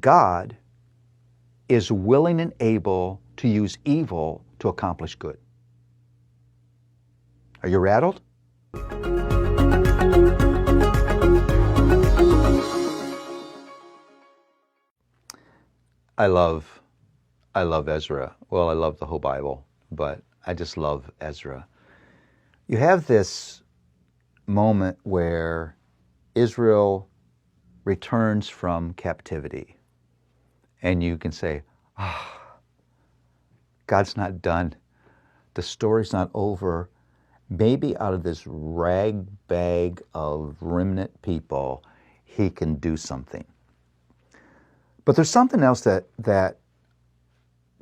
God is willing and able to use evil to accomplish good. Are you rattled? I love Ezra. Well, I love the whole Bible, but I just love Ezra. You have this moment where Israel returns from captivity, and you can say, God's not done. The story's not over. Maybe out of this rag bag of remnant people, he can do something. But there's something else that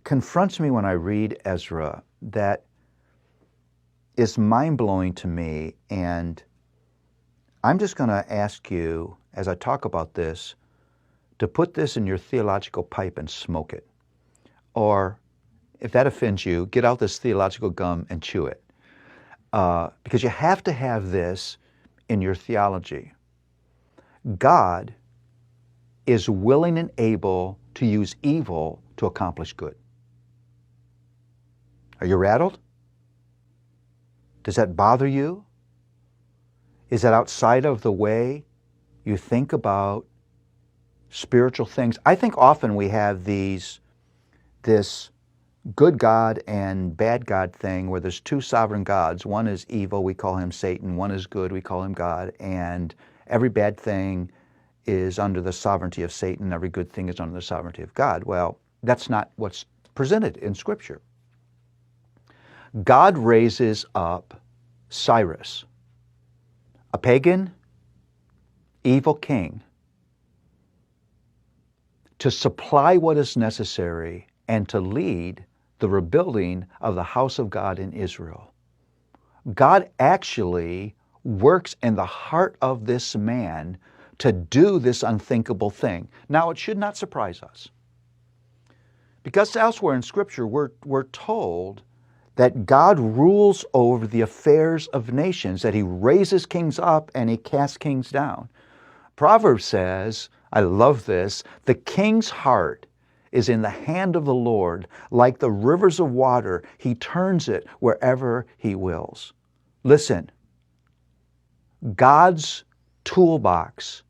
confronts me when I read Ezra that is mind-blowing to me, and I'm just going to ask you, as I talk about this, to put this in your theological pipe and smoke it. Or, if that offends you, get out this theological gum and chew it. Because you have to have this in your theology. God is willing and able to use evil to accomplish good. Are you rattled? Does that bother you? Is that outside of the way you think about spiritual things? I think often we have this good God and bad God thing where there's two sovereign gods. One is evil, we call him Satan. One is good, we call him God. And every bad thing is under the sovereignty of Satan. Every good thing is under the sovereignty of God. Well, that's not what's presented in Scripture. God raises up Cyrus, a pagan, evil king, to supply what is necessary and to lead the rebuilding of the house of God in Israel. God actually works in the heart of this man to do this unthinkable thing. Now, it should not surprise us, because elsewhere in Scripture we're told that God rules over the affairs of nations, that he raises kings up and he casts kings down. Proverbs says, I love this, the king's heart is in the hand of the Lord, like the rivers of water. He turns it wherever he wills. Listen, God's toolbox,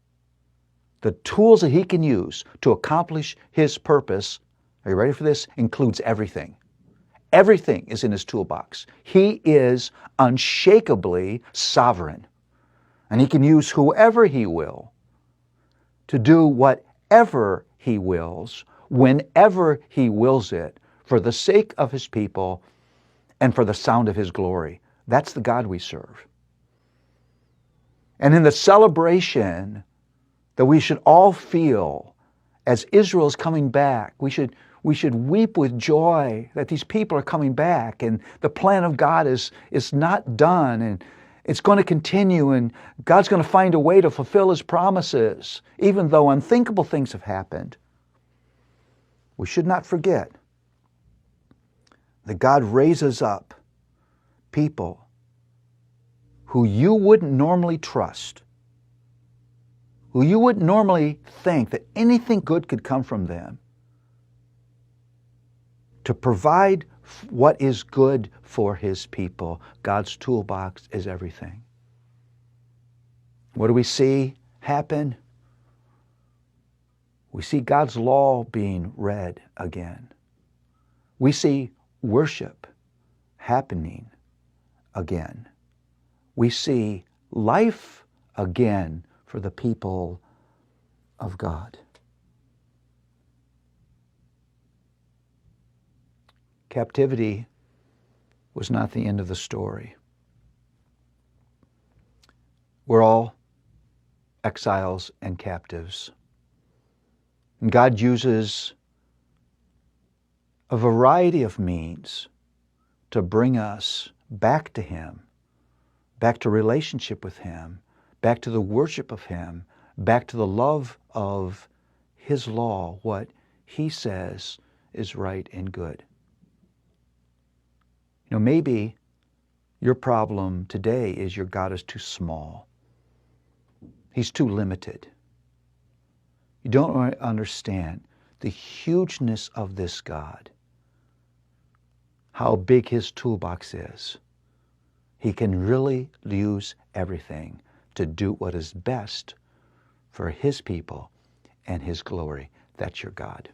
the tools that he can use to accomplish his purpose, are you ready for this? Includes everything. Everything is in his toolbox. He is unshakably sovereign, and he can use whoever he will to do whatever he wills, whenever he wills it, for the sake of his people and for the sound of his glory. That's the God we serve. And in the celebration that we should all feel as Israel is coming back, we should weep with joy that these people are coming back, and the plan of God is not done, and it's going to continue, and God's going to find a way to fulfill his promises, even though unthinkable things have happened. We should not forget that God raises up people who you wouldn't normally trust, who you wouldn't normally think that anything good could come from them, to provide what is good for his people. God's toolbox is everything. What do we see happen? We see God's law being read again. We see worship happening again. We see life again for the people of God. Captivity was not the end of the story. We're all exiles and captives. And God uses a variety of means to bring us back to him, back to relationship with him, back to the worship of him, back to the love of his law, what he says is right and good. You know, maybe your problem today is your God is too small. He's too limited. You don't understand the hugeness of this God, how big his toolbox is. He can really use everything to do what is best for his people and his glory. That's your God.